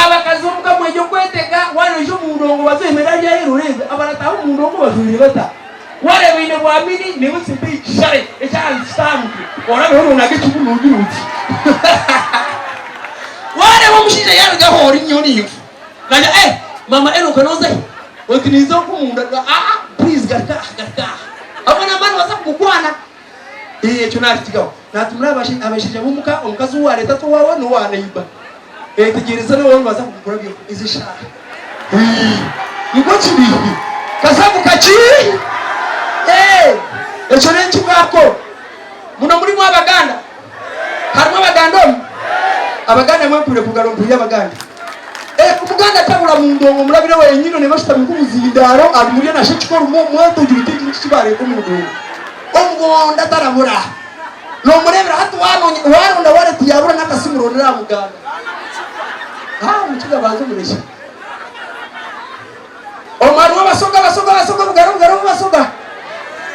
abakazuka mwejo kwetega wano jo mundongo wazo emeraja irurebe abarataho mundongo bazuri bata wale bine bwamini ne busibi share echa stamu ora bero nage kibunugi nuti wale bamushije yarga hori nyoni naja mama eno kanoza wakinizo kumunda please garka abana mani wasa kukwana tunaritigaho natumura abashije bumuka omukazi wale tatu wawe no wanaiba tegereza no wano baza kugura byo izishaka niko kibi kasabu kachi echo nenchi kako muno muri mu abaganda harimo abaganda mwapure kugarompu y'abaganda umuganda tabura mu ndongo murabire wenyino ne bashita mu kuzindaro ari muri na shekiko rumo mwato gibite kibare ko mu ndongo omugonda tarabura no murebera hatu wano ndaware tiyabura nakasimuronera muganda mukiga bantu muresha omaru abasoga bugaro basoga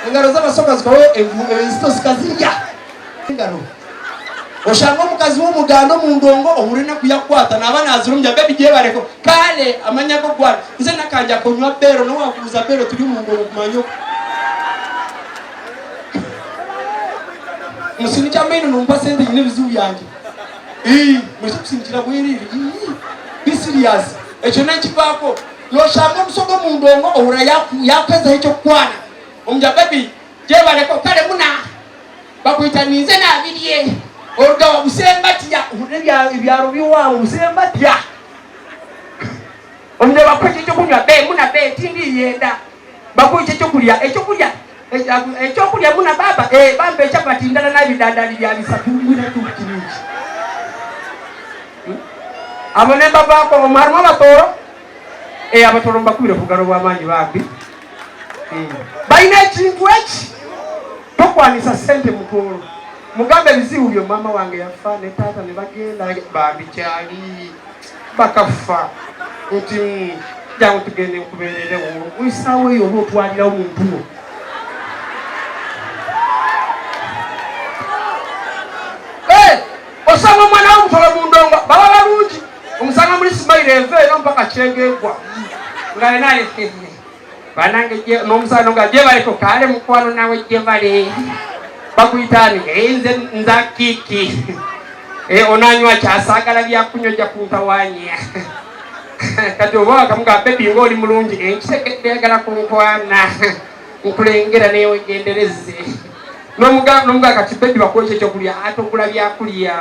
ingaro z'abasoga zikawe evisto zikazirya ingaro oshanga mukazi wo mugando mu ndongo ohurina kuyakwata nabanazirumya baby giye bareko kale amanyako gwara nze nakanja konywa bero no wakuza bero turi mu ndongo kumanyo musini cyamene numva sende nyine bizu yanjye muzi kusinjira bwiriri be serious echo nakivako noshanga musogo mu ndongo ohura yakweza icyo kwana umja baby je bareko kale muna bakwitanize nabiriye orga wabusembatya uhurya ibyaro biwawo busembatya umja bakwije cyo kunywa muna tindi yenda bakwije cyo kulya ecyo kulya muna baba bambe chapati ndala nabidandali bya bisatu mwina tukiniki abone babako omarmo batoro abatoro mbakubire kugaro bwamanyi babi baina chintu echi tokwanisa sente mukuru mugambe bizibu byo mama wange yafa ne tata ne bagenda babi cyali bakafa uti jangu tugende kuberere wo wisawe yo botwalira omuntu osanga mwana wa mutolo mundongo baba balungi omusanga muri Smile eve no mpaka chengegwa ngale naye banange je no musano ngaje bareko kale mukwano nawe je bale bakuyitani enze nzakiki onanywa kyasagala bya kunyoja kuntawanya kati oba kamuga baby ngoli mulungi kisekedegala kunkwana nkulengera neyo gendereze nomuga kati baby bakoche cyo kulya atokula bya kulya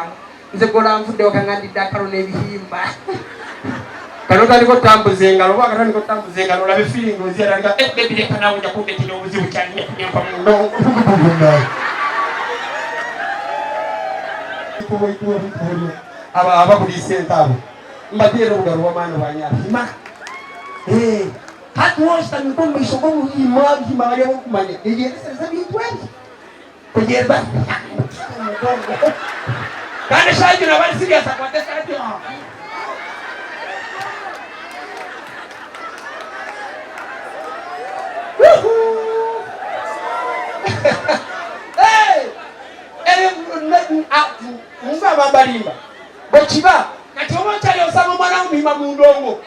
nze gola mfudde okangandi dakaro nebihimba kanota liko tambuze ngalo bakata liko tambuze ngalo labe feeling ozira nga baby le kana uja kubeti no buzibu cyane kunyampa mundo aba kuli sentabo mbadero ngalo wamano banyafima hatu wasta nikombe shogomu imagi mari okumanye sasa bitwezi kujerba kana shaji na bali serious akwate sati Munga babalimba. Bochiba. Kati oba kyali osanga omwana omuyimba mu ndongo.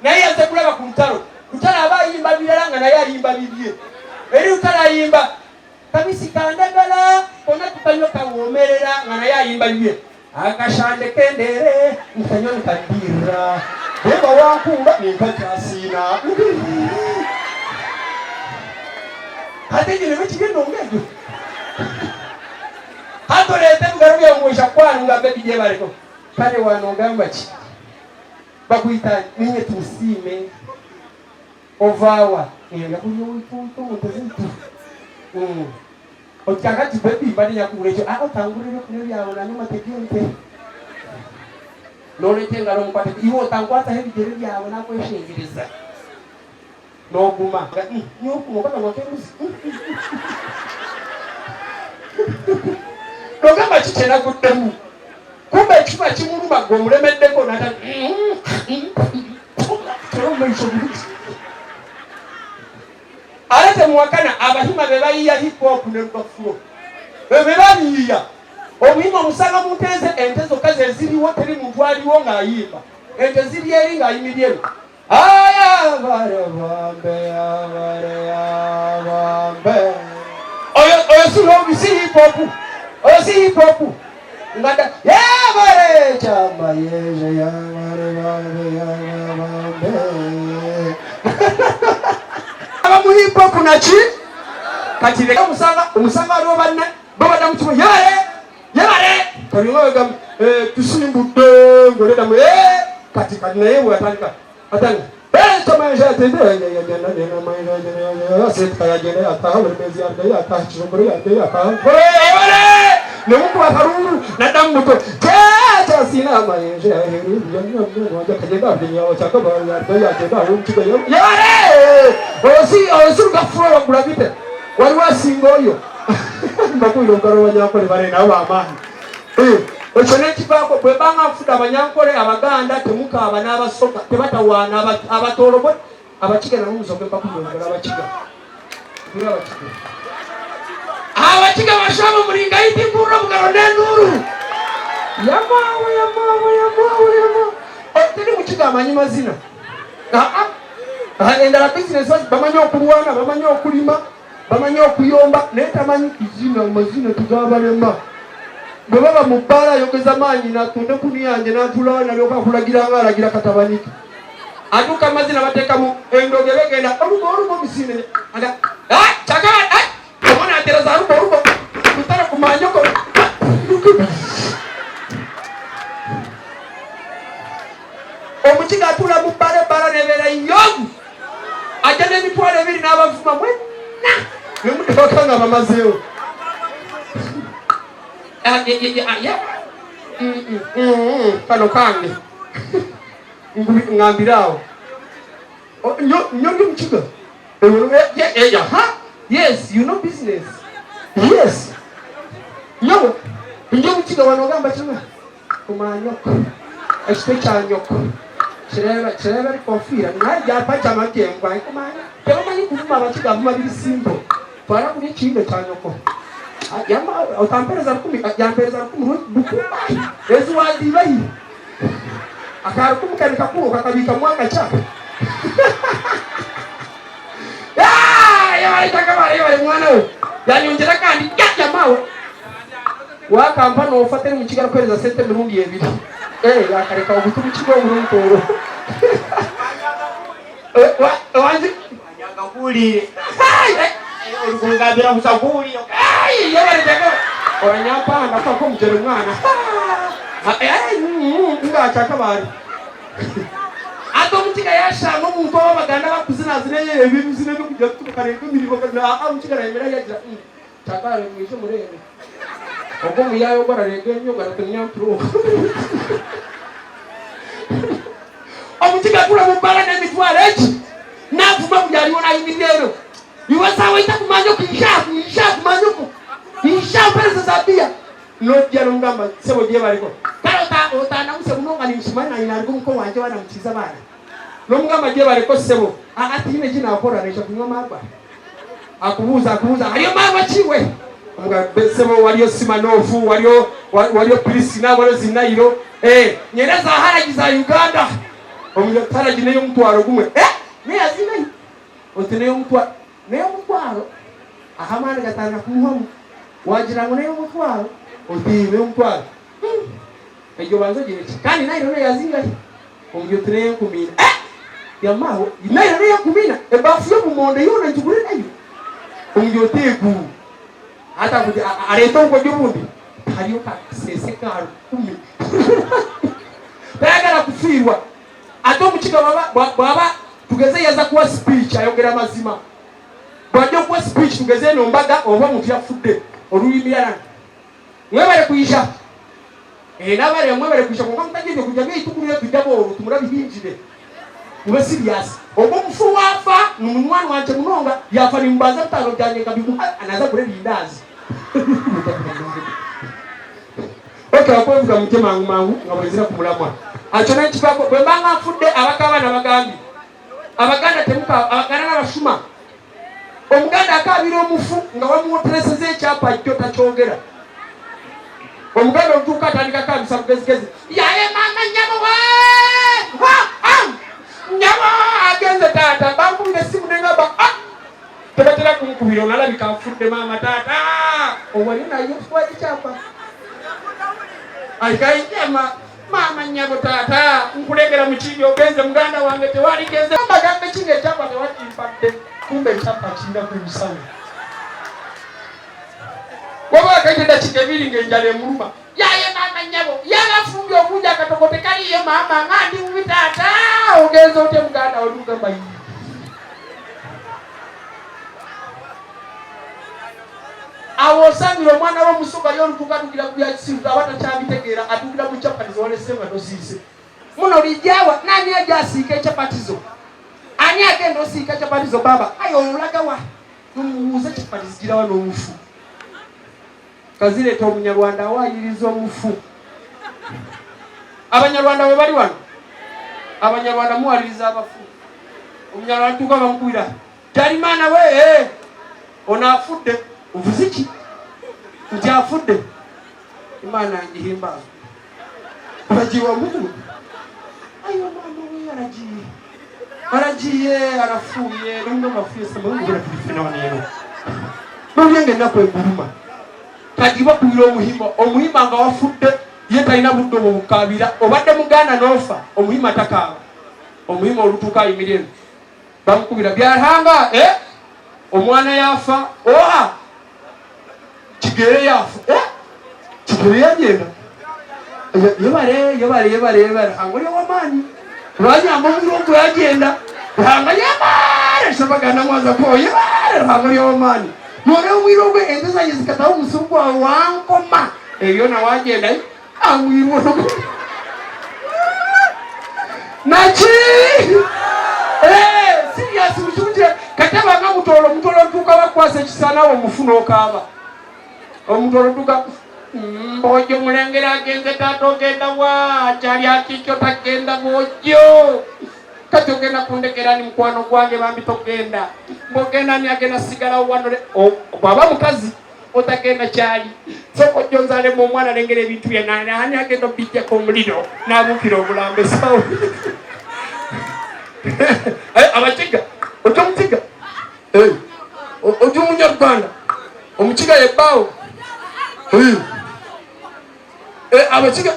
Naye yaze kulaba ku lutalo. Lutalo abayimba birala nga naye alimba bibye. Eri lutalo ayimba. Kabisi kandagala. Kona tukanyo kawomerera nga naye ayimba bibye. Akashande kendere. Nkanyo nkandira. Beba wankumba nimpakyasina. Ate nyine bekigenda ongejo. Hato lete mugaruye omwisha kwanu ngabe bije bareko. Kale wano gamba ki. Bakuita ninye tusime. Ovawa. Nga kunyo wipunto mutezintu. Okyakati bebi bali yakulecho. Otangulire kune byawo na nyuma tegente. Nole tengalo mukwate. Iwo tankwata hebigere byawo nakweshengereza. No guma. Nyoku mukata mwakeruzi. Nogamba kichena kuddemu. Kumbe ekifuba kimuluma gwomulemeddeko nata. Alete muwakana abahima be bayiya hip hop ne lukafulo. Be bayiya. Omuyimba omusanga munteze ente zokka ze ziriwo teri muntu aliwo ng'ayimba. Ente ziri eri ng'ayimiryemu. Aya bare bambe. Oyo si hip hop. Oyo si hip hop. Ngada ya bare chama yeje ya bare bambe. Aba mu hip hop nachi kati le umusanga aliwo banne babada mukibo yare kalinga gam tusimbude ngoleda mu kati naye watandika atanga chama yeje atende ya aset kaya jene ataha bermezi arda ataha chizongore arda ataha ne mungu akaruru na dambuto cha sina mayeje heru ngoja kajenda dunia wachaka ba arda ya tenda umchiga yare osi gafuro kulabite wali wasingoyo mbakuilo ngaro wanyakole bare nawo amani Ochone kibako bwe banga fuda abanyankole abaganda temuka abana abasoka tebatawana abatorobo abakiga na muzoge bakuyongera abakiga bira abakiga bashaba mulinga iti kuro bugaro nenuru yamawe oteri mukiga amanyi mazina endala business bamanyi okulwana bamanyi okulima bamanyi okuyomba netamanyi kizina mazina tugabalema Baba mubala yogeza manyi na tunde kuniyanje na tulana lyoka kulagira ngalagira katabaniki. Aduka mazina bateka mu endoge begenda orubo misine. Anda chaka komona atera za rubo tutara kumanyoko. Omukiga tula mubala nebera inyogu. Ajane mitwale biri n'abavuma mwenna. Nemutoka nga bamazeo. Kano kange ngambirawo nyondo mchiga yes you know business yes nyo mchiga wanogamba chuma kumanyoko especially nyoko chireba kofira naja pacha makengwa kumanya kama kuvuma abachiga vuma biri simple para kuri chindo cha nyoko Yama otampereza 10 yampereza 10 bukumba ezo wadibai akarukumka nikakuro kakabika mwaka cha ya itakaba ya mwana yani unjira kandi yakya mawe wakampano ofatira mukigara kwereza sente mirundi ebiri yakareka obutubu kigo omuruntoro wanzi nyangakuli Olugungabira musakuli yabale jaga oranyapanga kwa mujere mwana ngachaka bari ato mutiga yasha no muntu abaganda bakuzina zine ebintu zine kujya tukareka mirimo kana mutiga yemera yagira chakare mwisho murebe ogo muyayo bararege nyo baratanya pro omutiga kula mubala na mitwale navuma kujaliona imidero Iwasa waita kumanyoko kumanyoko pesa zabia nojya ngamba sebo giye bariko karota otana muse munonga ni mshimana inariko mko wanje wana mchiza bana no mugamba giye bariko sebo ati ine jina akora nesha kunywa maba akubuza ariyo maba chiwe besebo waliyo Simanofu waliyo Priscilla waliyo Zinairo nyera za haraji za Uganda omuyo haraji neyo mutwaro gumwe ne azinayo oteneyo mutwaro neyo mutwaro ahamana gatanga kumuhamu wagira ngo neyo mutwaro otineyo mutwaro ejo banzo gireki kandi nayo ne yazingayo omuyo teneyo kumina yamaho nayo neyo kumina ebafu yo mumonde yona njugure nayo omuyo tegu hata kuti areto ngo jubundi hariyo ka sesekaro kumi bagara kufirwa ato mukiga baba tugeze yaza kuwa speech ayogera mazima bajjo kuwa speech tugeze no mbaga oba mutu yafudde olulimi yana mwebale kuyisha nabale mwebale kuyisha ngo mutagiye kujya bitukuriye tujabo tumura bihinjire ube serious obo mufu wafa numunwani wanje munonga yafa nimbaza bitalo byanye kabimu anaza kure bindazi akwavuga mutema mangu ngabazira kumulamwa achona chipako bwembanga afudde abakaba nabagambi abaganda temuka abaganda n'abashuma omuganda akabira omufu nga bamuwotereseze ekyapa jjo takyogera omuganda otuuka atandika kabisa bugezigezi yaye mama nyabo nyabo agenze taata bankubira essimu nengamba tebatera kumukubira onalabika afudde mama taata owali nayo twali kyapa ayikayama mama nyabo taata nkulegera mukibi ogenze muganda wange tewali genze amagambe kinge ekyapa tewakimpadde kumbe ekyapa kinda ku musawo waba akaitenda kikebiri ngenjala emuluma yaye mama nyabo yabafumbi okuja akatoko tekaliyo mama ngandi mubi taata ogenze ote muganda olugamba yi awosangiro omwana w'omusoga y'olutuka tugira kubyakisiruka abatakyabitegeera atugira mu chapatizo walesenga tosiise muno lijawa nani ajasiika echapatizo ani agenda osiika chapatizo baba ayo olulagawa numuwuuza chapatizo girawa n'omufu kazireeta omunyarwanda awayiriza omufu abanyarwanda we bali wano abanyarwanda muwaliriza abafu omunyarwanda tuka bamukubira Jarimana we onafudde uvuziki nti afudde imana ngihimbaza bajiwa Mungu ayo mama we aragiye arafuye rungo mafuye Mungu burafina wanero nobyange nakwe nguruma tagiba kuira omuhima nga wafudde ye talina buddo bukabira obadde muganda nofa omuhima takaba omuhima olutuka imireno bamukubira byahanga omwana yafa oha kigere yafu kigere yagenda yebale angoli wamani lwanyamba omurongo yagenda hanga yebale sabagana mwaza ko yebale angoli wamani none omwirongo endeza yizikatawo omusumbu wawe wankoma ebyona wagenda amwirongo nachi serious muchunje katabanga mutolo tuka bakwasa ekisana omufuna okaba omutolo tuka mbojo mulengera agenze tatogenda wa chali akikyo tagenda bojo katogenda kundekera ni mkwano gwange bambi togenda mbogenda ni agenda sigala wanole baba mukazi otagenda chali soko jonzale mu mwana lengere bintu ya nani agenda bijja ko muliro nabukiro obulambe sawo abachiga otomuchiga ojumunyarwanda omuchiga yebawo abachiga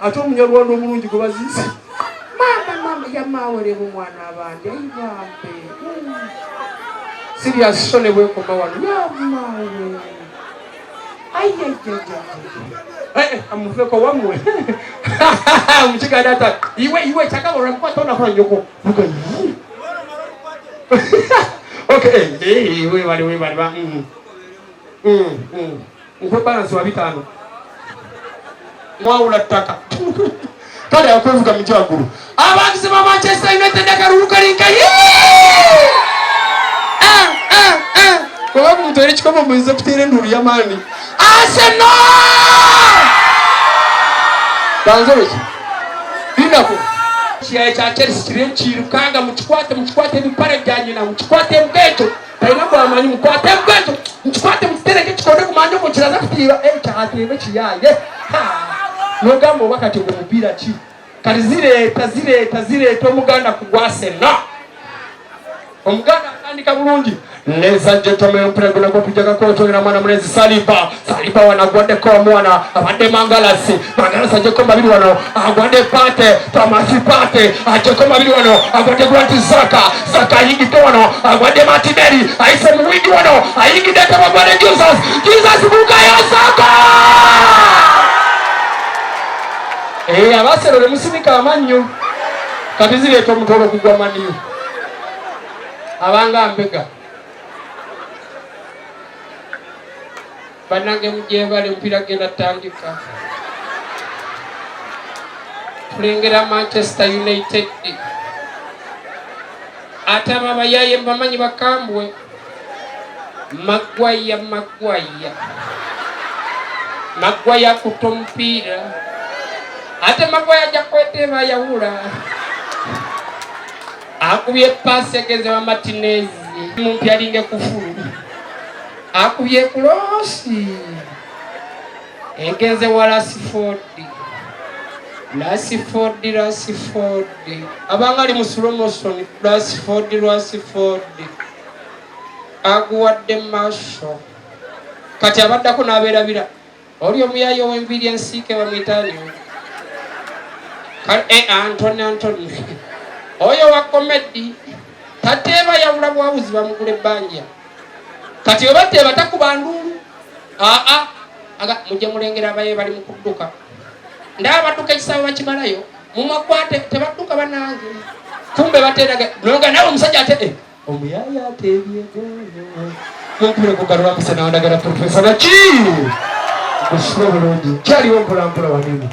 ate omunyarwanda omulungi gwe baziise mama yamawole mumwana abandi ayibambe serious shone bwekoma wano yamawe amuveko wamwe omuchiga data iwe chakabora kwatona kwa nyoko vuga okay we bali ba nkwe balance wa bitano mwawula ttaka kale akwevuga mujagulu abangize ba Manchester United akaruruka linka kwa muntu eri chikomo mwiza kutere nduru yamani Arsenal tanzo linda ko kiyaye kya Chelsea kiri kirukanga mukikwate ebipare bya nyina mukikwate mgejo taina bwamanyi mukwate mgejo mukikwate mutereke kikonde kumanje ko kiraza kutiba kyatebe kiyaye nogamba wakati ngo mupira ki kali zireta omuganda kugwasena omuganda atandika bulungi neza jetome mpregula ko kujaga ko tolera mwana munezi Saliba wanagwade ko mwana abade mangalasi je ko mabiri wano agwade pate Tamasi pate aje ko mabiri wano agwade Grant Saka yigi to wano agwade Martinelli aise muwigi wano ayigi data bagwade Jesus buka ya Saka abasero lemusibika amanyo kabizire to mutolo kugwa maniyo abanga mbega banange mujebale mpira genda tandika tulengera Manchester United ataba bayaye mbamanyi bakambwe Magwaya kutompira ate Magwaya jakweteba yawula akubye pasi egeze wa Martinez mumpya linge kufuru akubye krosi egeze wa Rashford abangali mu slow motion Rashford aguwadde masho kati abaddako n'abeerabira oli omuyayo w'enviri ensiike bamwitani Anthony oyo wa komedi tateeba yawula bwabuzi bamugula ebbanja kati oba teeba takuba ndulu mujje mulengera abaye bali mu kudduka ndaba badduka ekisaawe bakimalayo mumakwate tebadduka banange kumbe bateeraga nonga nawe omusajja ate omuyaya ateebye mumpire kugarura musena wandagala profesa naki kusula bulungi kyaliwo mpolampola wanene